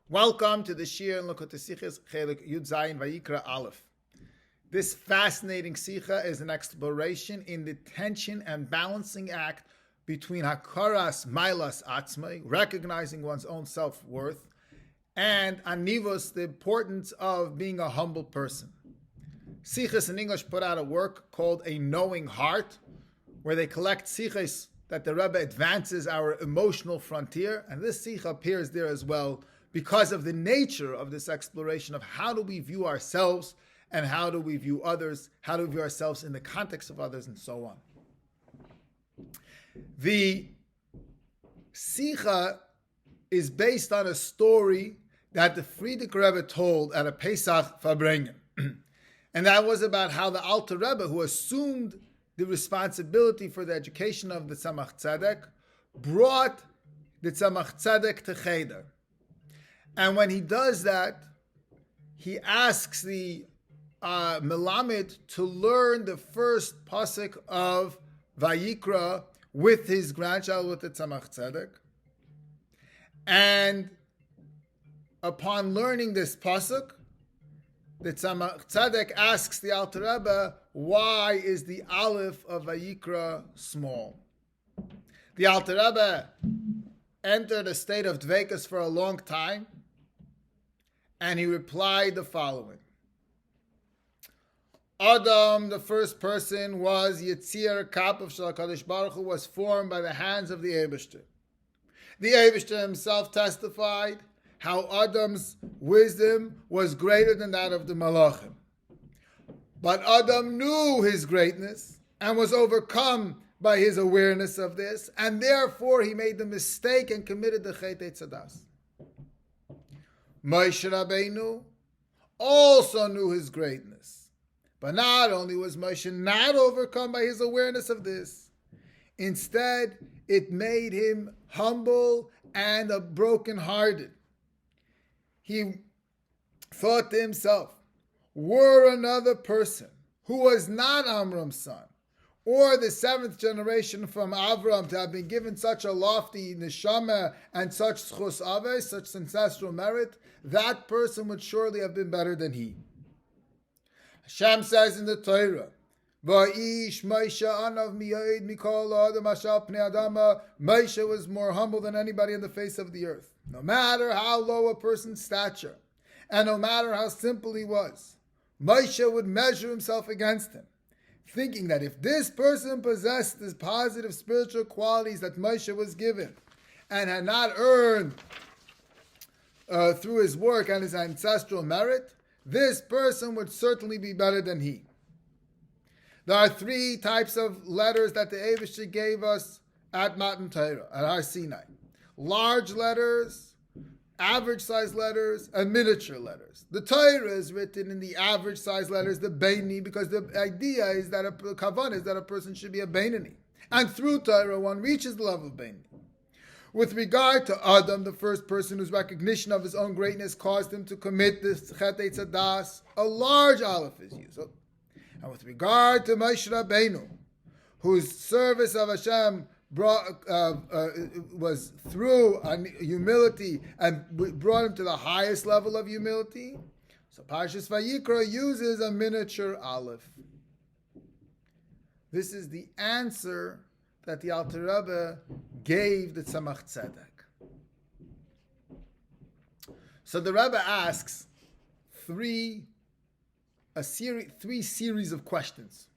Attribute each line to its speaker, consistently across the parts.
Speaker 1: Welcome to the Shir and Likutei Sichos Chelek Yud Zayin Vayikrah Aleph. This fascinating Sikha is an exploration in the tension and balancing act between Hakaras Mailas Atzmai, recognizing one's own self-worth, and Anivos, the importance of being a humble person. Sichos in English put out a work called A Knowing Heart, where they collect Sichos that the Rebbe advances our emotional frontier, and this Sikha appears there as well, because of the nature of this exploration of how do we view ourselves and how do we view others, how do we view ourselves in the context of others, and so on. The Sikha is based on a story that the Frierdiker Rebbe told at a Pesach Farbrengen. And that was about how the Alter Rebbe, who assumed the responsibility for the education of the Tzemach Tzedek, brought the Tzemach Tzedek to Cheder. And when he does that, he asks the Melamed to learn the first pasuk of Vayikrah with his grandchild, with the Tzemach Tzedek. And upon learning this pasuk, the Tzemach Tzedek asks the Alter Rebbe, why is the Aleph of Vayikrah small? The Alter Rebbe entered a state of dveikus for a long time, and he replied the following. Adam, the first person, was Yitzir Kap of HaKadosh Baruch Hu, was formed by the hands of the Eibishter. The Eibishter himself testified how Adam's wisdom was greater than that of the Malachim. But Adam knew his greatness and was overcome by his awareness of this, and therefore he made the mistake and committed the Chet Tzadas. Moshe Rabbeinu also knew his greatness, but not only was Moshe not overcome by his awareness of this, instead it made him humble and broken-hearted. He thought to himself, were another person who was not Amram's son, or the seventh generation from Avram, to have been given such a lofty neshama and such schus avos, such ancestral merit, that person would surely have been better than he. Hashem says in the Torah, Va'ish Moshe anav miyod mikol adam ashal pnei adama. Moshe was more humble than anybody on the face of the earth. No matter how low a person's stature, and no matter how simple he was, Moshe would measure himself against him, thinking that if this person possessed the positive spiritual qualities that Moshe was given, and had not earned through his work and his ancestral merit, this person would certainly be better than he. There are three types of letters that the Eibishter gave us at Matan Torah, at Har Sinai. Large letters, average-sized letters, and miniature letters. The Torah is written in the average-sized letters, the Beinoni, because the idea is that kavanah is that a person should be a Beinoni. And through Torah, one reaches the level of Beinoni. With regard to Adam, the first person whose recognition of his own greatness caused him to commit the Chet Tzadas, a large Aleph is used. And with regard to Moshe Rabbeinu, whose service of Hashem was through humility and brought him to the highest level of humility, so Parshas Vayikrah uses a miniature Aleph. This is the answer that the Alter Rebbe gave the Tzemach Tzedek. So the Rebbe asks three series of questions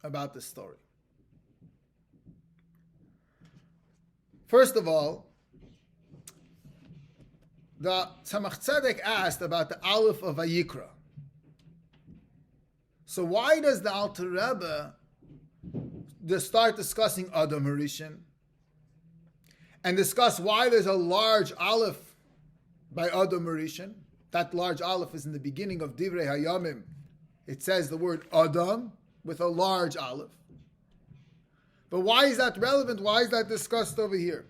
Speaker 1: about this story. First of all, the Tzemach Tzedek asked about the Aleph of Vayikrah. So why does the Alter Rebbe start discussing Adam Harishon and discuss why there's a large Aleph by Adam Harishon? That large Aleph is in the beginning of Divrei Hayamim. It says the word Adam with a large Aleph. But why is that relevant? Why is that discussed over here?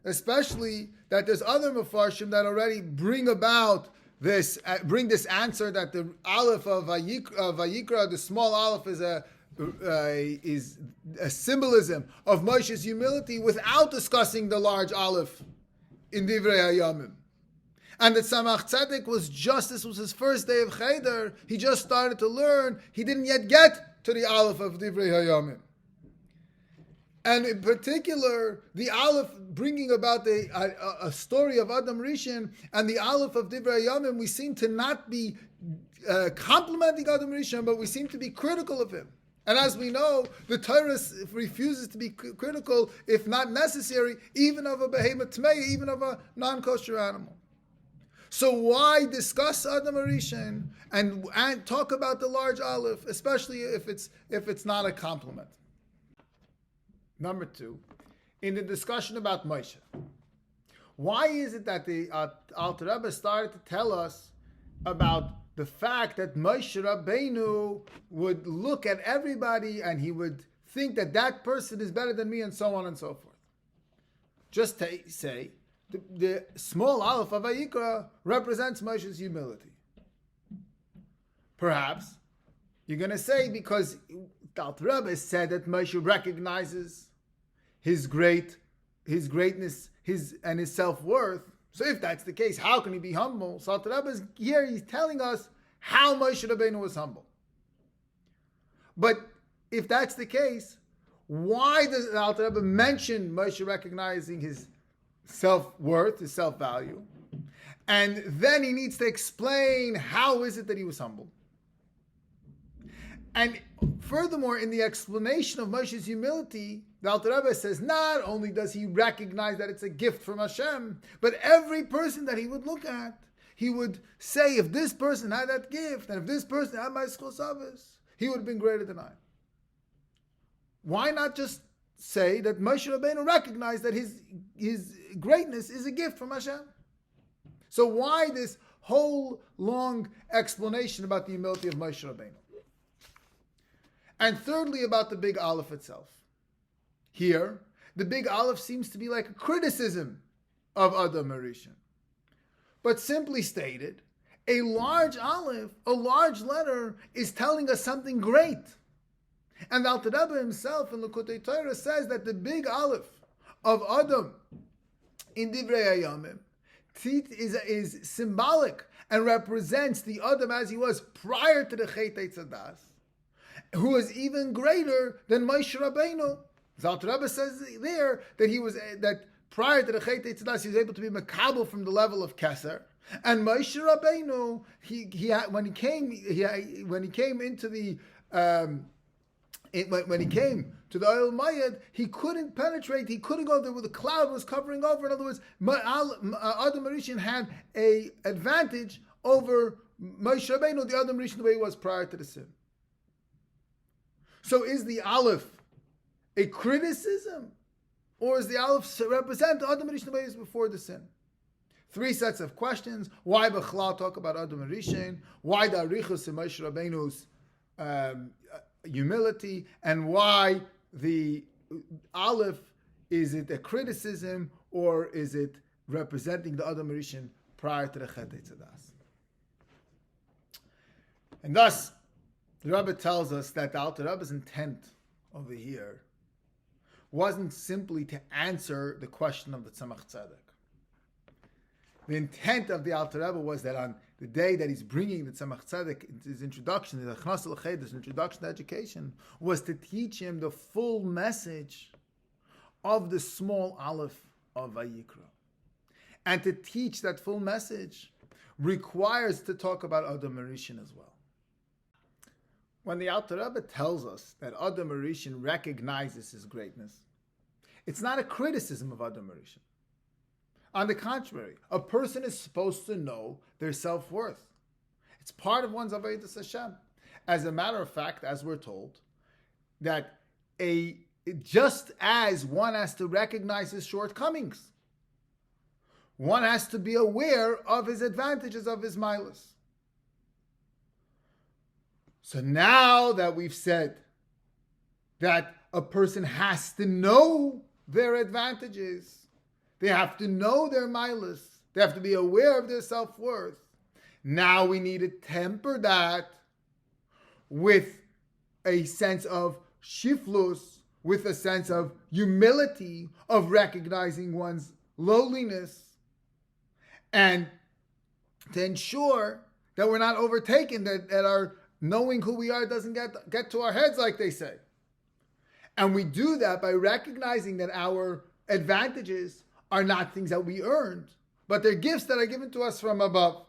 Speaker 1: Especially that there's other Mefarshim that already bring this answer that the Aleph of Vayikrah, the small Aleph, is a symbolism of Moshe's humility without discussing the large Aleph in Divrei Hayamim. And that Tzemach Tzedek this was his first day of Cheder. He just started to learn. He didn't yet get to the Aleph of Divrei Hayamim. And in particular, the Aleph bringing about a story of Adam Rishon and the Aleph of Divrei Hayamim, we seem to not be complimenting Adam Rishon, but we seem to be critical of him. And as we know, the Torah refuses to be critical, if not necessary, even of a behemoth tmei, even of a non-kosher animal. So why discuss Adam Rishon and talk about the large Aleph, especially if it's not a compliment? Number two, in the discussion about Moshe, why is it that the Alter Rebbe started to tell us about the fact that Moshe Rabbeinu would look at everybody and he would think that that person is better than me, and so on and so forth? Just to say, the small Aleph of Vayikrah represents Moshe's humility. Perhaps you're going to say because the Alter Rebbe said that Moshe recognizes his greatness, and his self-worth. So if that's the case, how can he be humble? So Alter Rebbe is here, he's telling us how Moshe Rabbeinu was humble. But if that's the case, why does Alter Rebbe mention Moshe recognizing his self-worth, his self-value? And then he needs to explain how is it that he was humble. And furthermore, in the explanation of Moshe's humility, the Alter Rebbe says not only does he recognize that it's a gift from Hashem, but every person that he would look at, he would say, if this person had that gift, and if this person had my school service, he would have been greater than I. Why not just say that Moshe Rabbeinu recognized that his greatness is a gift from Hashem? So why this whole long explanation about the humility of Moshe Rabbeinu? And thirdly, about the big Aleph itself. Here, the big Aleph seems to be like a criticism of Adam Rishon. But simply stated, a large Aleph, a large letter, is telling us something great. And Alter Rebbe himself in Likutei Torah says that the big Aleph of Adam in Divrei Hayamim is symbolic and represents the Adam as he was prior to the Cheder Tzedek, who is even greater than Moshe Rabbeinu. Alter Rebbe says there that prior to the Cheder Tzedek, he was able to be mekabel from the level of Keser. And Moshe Rabbeinu, when he came into the when he came to the Oil Mayed, he couldn't penetrate. He couldn't go there where the cloud was covering over. In other words, Adam Rishon had a advantage over Moshe Rabbeinu, the Adam Rishon, the way he was prior to the sin. So is the Aleph a criticism, or is the Aleph represent Adam Rishon the way he was before the sin? Three sets of questions. Why Bechlal talk about Adam Rishon? Why the Arichos in Moshe Rabbeinu's humility? And why the Aleph, is it a criticism or is it representing the Adam Rishon prior to the Cheder Tzedek? And thus, the Rabbi tells us that the Alter Rebbe's intent over here wasn't simply to answer the question of the Tzemach Tzedek. The intent of the Alter Rebbe was that on the day that he's bringing the Tzemach Tzedek, his introduction, the Chnas al-Cheder, his introduction to education, was to teach him the full message of the small Aleph of Vayikrah. And to teach that full message requires to talk about Adam Rishon as well. When the Alter Rebbe tells us that Adam Rishon recognizes his greatness, it's not a criticism of Adam Rishon. On the contrary, a person is supposed to know their self-worth. It's part of one's Avodas Hashem. As a matter of fact, as we're told, that just as one has to recognize his shortcomings, one has to be aware of his advantages, of his milas. So now that we've said that a person has to know their advantages, they have to know their milas, they have to be aware of their self-worth, now we need to temper that with a sense of shiflus, with a sense of humility, of recognizing one's lowliness, and to ensure that we're not overtaken, that our knowing who we are doesn't get to our heads, like they say. And we do that by recognizing that our advantages are not things that we earned, but they're gifts that are given to us from above.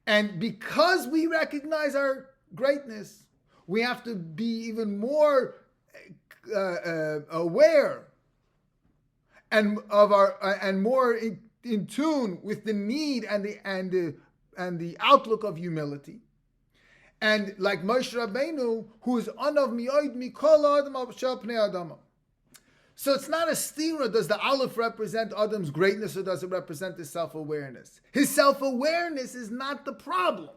Speaker 1: And because we recognize our greatness, we have to be even more aware and more in tune with the need and the outlook of humility. And like Moshe Rabbeinu, who is anav mi'od mikol adam al shel pnei adama. So it's not a stira. Does the Aleph represent Adam's greatness, or does it represent his self-awareness? His self-awareness is not the problem.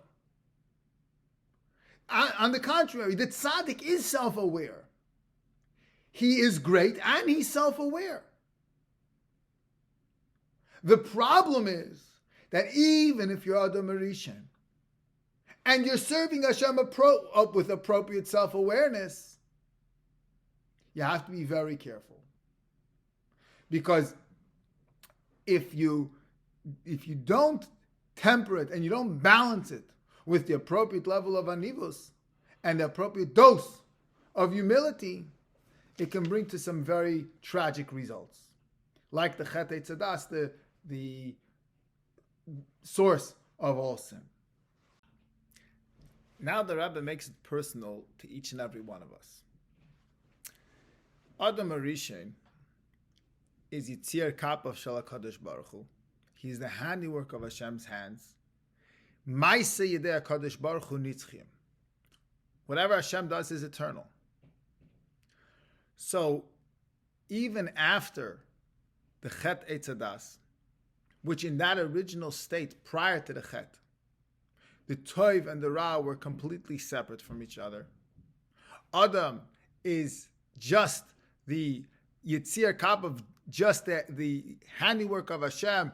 Speaker 1: On the contrary, the tzaddik is self-aware. He is great and he's self-aware. The problem is that even if you're Adam Arishan and you're serving Hashem with appropriate self-awareness, you have to be very careful. Because if you don't temper it and you don't balance it with the appropriate level of anivus and the appropriate dose of humility, it can bring to some very tragic results. Like the Cheder Tzedek, the source of all sin. Now the Rebbe makes it personal to each and every one of us. Adam Arishan is Yitzir Kap of Shel HaKadosh Baruch Hu. He is the handiwork of Hashem's hands. Maise Yedei HaKadosh Baruch Hu Nitzchim. Whatever Hashem does is eternal. So, even after the Chet Eitzadas, which in that original state prior to the Chet, the Tov and the Ra were completely separate from each other. Adam is just the Yitzir Kap of just the handiwork of Hashem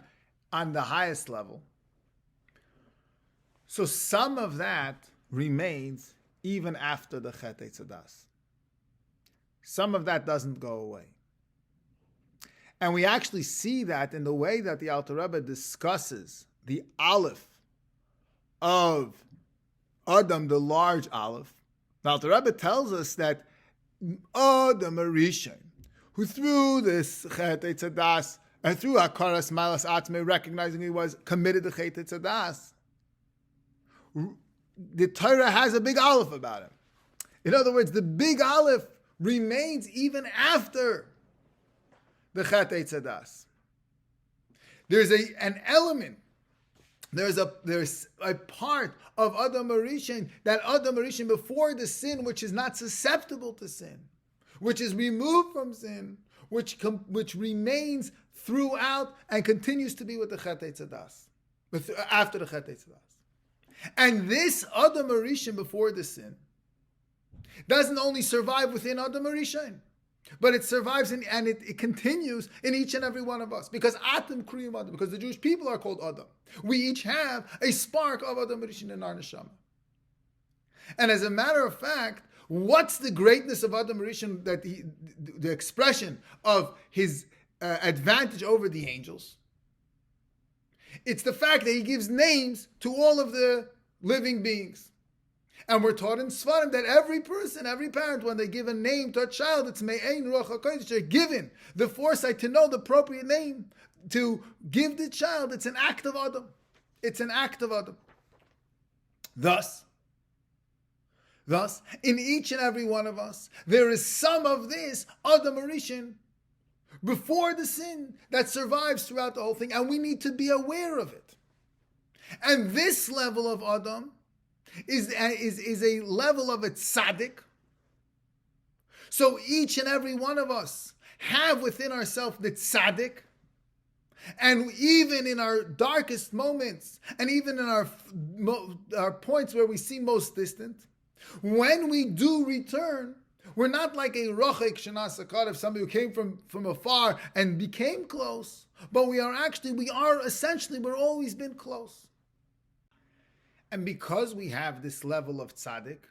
Speaker 1: on the highest level. So some of that remains even after the Chet Eitzadas. Some of that doesn't go away. And we actually see that in the way that the Alter Rebbe discusses the Aleph of Adam, the large Aleph. The Alter Rebbe tells us that Adam Arishan, who through this Chet Eitzadas and through Hakaras Malas Atzmei, recognizing he was committed to Chet Eitzadas, the Torah has a big Aleph about him. In other words, the big Aleph remains even after the Chet Eitzadas. There's an element, there's a part of Adam Arishan, that Adam Arishan before the sin, which is not susceptible to sin, which is removed from sin, which remains throughout and continues to be with the Chet Eitzadas, after the Chet Eitzadas. And this Adam Arishan before the sin doesn't only survive within Adam Arishan, but it survives and it continues in each and every one of us. Because Atam Kriyim Adam, because the Jewish people are called Adam. We each have a spark of Adam Arishan in our neshama. And as a matter of fact, what's the greatness of Adam Arishan, that the expression of his advantage over the angels? It's the fact that he gives names to all of the living beings. And we're taught in Svarim that every person, every parent, when they give a name to a child, it's Me'ein Ruach HaKodesh, they're given the foresight to know the appropriate name to give the child. It's an act of Adam. It's an act of Adam. Thus, in each and every one of us, there is some of this Adam Arishan before the sin that survives throughout the whole thing, and we need to be aware of it. And this level of Adam is a level of a tzaddik. So each and every one of us have within ourselves the tzaddik, and even in our darkest moments, and even in our points where we seem most distant, when we do return, we're not like a rochek shenasakar, of somebody who came from afar and became close, but we're always been close. And because we have this level of tzaddik,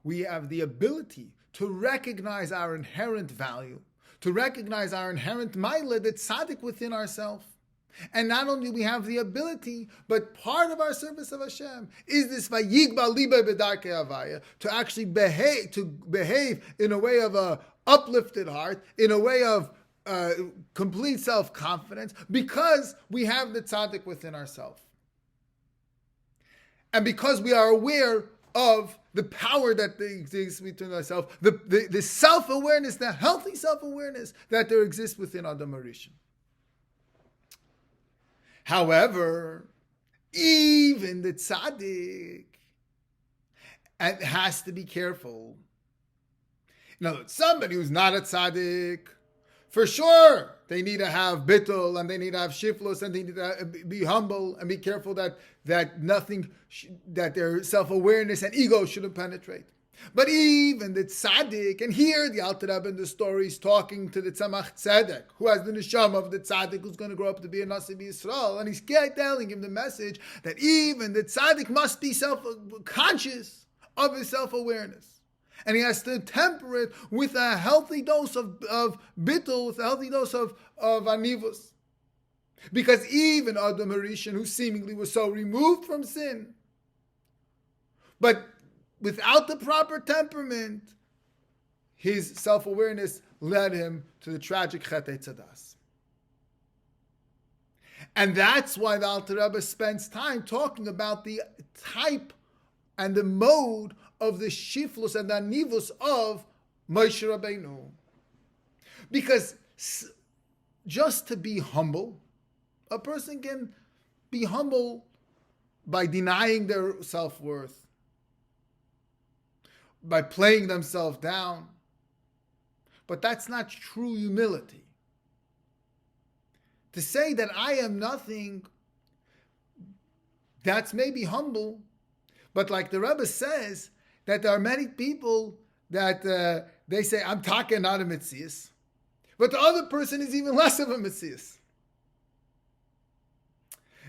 Speaker 1: we have the ability to recognize our inherent value, to recognize our inherent ma'ila, that tzaddik within ourselves, And not only do we have the ability, but part of our service of Hashem is this Vayikrah liba b'darkei havaya, to actually behave in a way of a uplifted heart, in a way of complete self-confidence, because we have the tzaddik within ourselves. And because we are aware of the power that exists within ourselves, the self-awareness, the healthy self-awareness that there exists within Adam Harishon. However, even the tzaddik has to be careful. In other words, somebody who's not a tzaddik, for sure, they need to have bittul, and they need to have shiflus, and they need to be humble and be careful that nothing, that their self-awareness and ego shouldn't penetrate. But even the tzaddik, and here the Alter Rebbe in the story is talking to the Tzemach Tzedek, who has the neshama of the tzaddik, who's going to grow up to be a Nasi B'Yisrael, and he's telling him the message that even the tzaddik must be self-conscious of his self-awareness. And he has to temper it with a healthy dose of bittul, with a healthy dose of anivus. Because even Adam Harishon, who seemingly was so removed from sin, but without the proper temperament, his self-awareness led him to the tragic Cheder Tzadas. And that's why the Alter Rebbe spends time talking about the type and the mode of the shiflus and the anivus of Moshe Rabbeinu. Because just to be humble, a person can be humble by denying their self-worth, by playing themselves down. But that's not true humility. To say that I am nothing, that's maybe humble, but like the Rebbe says, that there are many people that they say, I'm talking not a Metzias, but the other person is even less of a Metzias.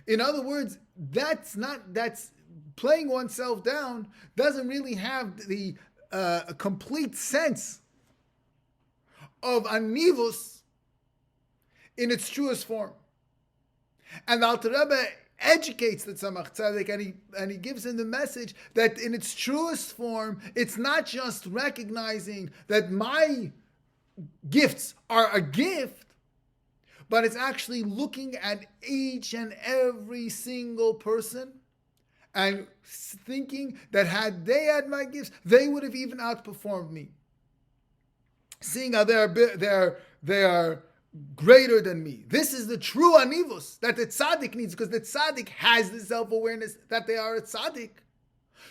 Speaker 1: In other words, that's playing oneself down doesn't really have the complete sense of anivus in its truest form. And the Alter Rebbe educates the Tzemach Tzedek, and he gives him the message that in its truest form, it's not just recognizing that my gifts are a gift, but it's actually looking at each and every single person and thinking that had they had my gifts, they would have even outperformed me. Seeing how they are greater than me. This is the true anivus that the tzaddik needs, because the tzaddik has the self-awareness that they are a tzaddik.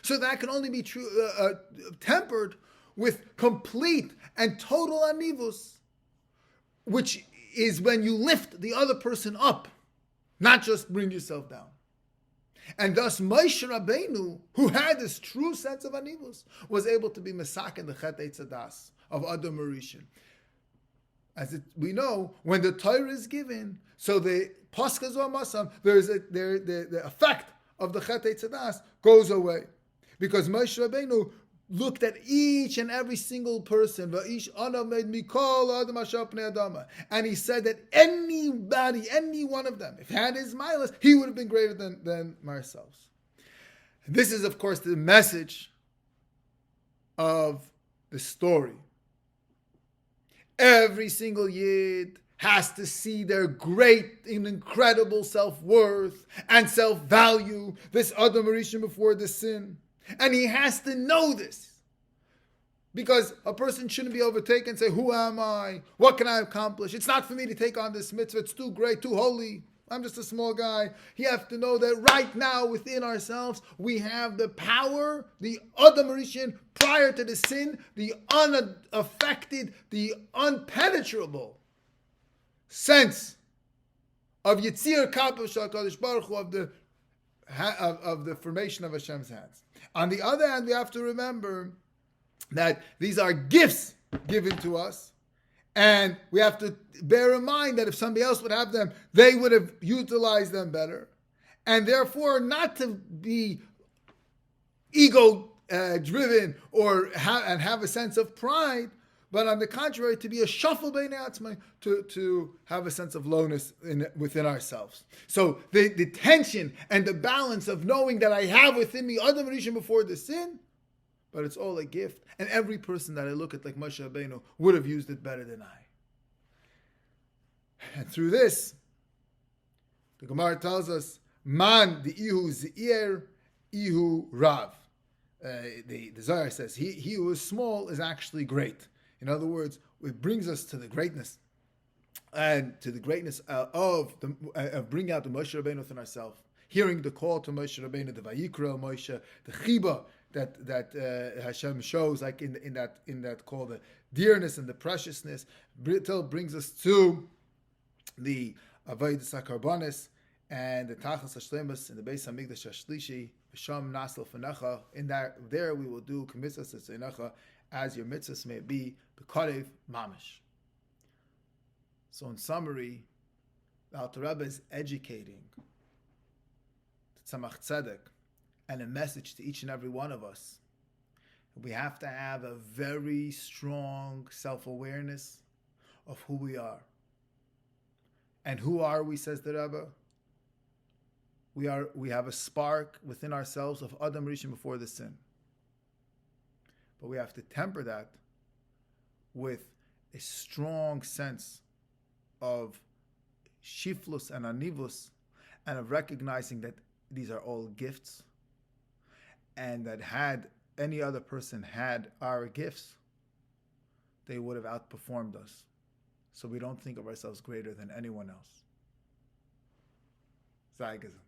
Speaker 1: So that can only be tempered with complete and total anivus, which is when you lift the other person up, not just bring yourself down. And thus Moshe Rabbeinu, who had this true sense of anivus, was able to be mesak in the Cheder Tzadas of Adam Harishon. As we know, when the Torah is given, so the Paskas or Masam, the effect of the Cheder Tzadas goes away. Because Moshe Rabbeinu looked at each and every single person, and he said that anybody, any one of them, if he had his milas, he would have been greater than ourselves. This is, of course, the message of the story. Every single Yid has to see their great and incredible self-worth and self-value, this Adam Harishon before the sin. And he has to know this. Because a person shouldn't be overtaken and say, who am I? What can I accomplish? It's not for me to take on this mitzvah. It's too great, too holy. I'm just a small guy. You have to know that right now within ourselves, we have the power, the Adam Harishon, prior to the sin, the unaffected, the unpenetrable sense of Yitzir Kaposh HaKadosh Baruch Hu, of the formation of Hashem's hands. On the other hand, we have to remember that these are gifts given to us, and we have to bear in mind that if somebody else would have them, they would have utilized them better. And therefore, not to be ego driven or have a sense of pride, but on the contrary, to be a shuffle beinei atzmai, to have a sense of lowness within ourselves. So the tension and the balance of knowing that I have within me Adam Rishon before the sin, but it's all a gift. And every person that I look at, like Moshe Rabbeinu, would have used it better than I. And through this, the Gemara tells us, Man the ihu zeir, ihu rav. The Zohar says, he who is small is actually great. In other words, it brings us to the greatness, and to the greatness of bringing out the Moshe Rabbeinu within ourselves, hearing the call to Moshe Rabbeinu, the Vayikrah Moshe, the chiba that Hashem shows, like in that call, the dearness and the preciousness, till brings us to the Avodah Sakarbanis and the Tachas Hashlemus in the Beis Hamikdash Hashlishi, V'sham Nasl Fanecha. In there we will do K'mitzvahs Tzeinecha, as your mitzvahs may be, B'karev Mamish. So in summary, the Alter Rebbe is educating the Tzemach Tzedek and a message to each and every one of us. We have to have a very strong self-awareness of who we are. And who are we, says the Rebbe? We have a spark within ourselves of Adam Rishon before the sin. But we have to temper that with a strong sense of shiflus and anivus, and of recognizing that these are all gifts, and that had any other person had our gifts, they would have outperformed us. So we don't think of ourselves greater than anyone else. Sei gesund.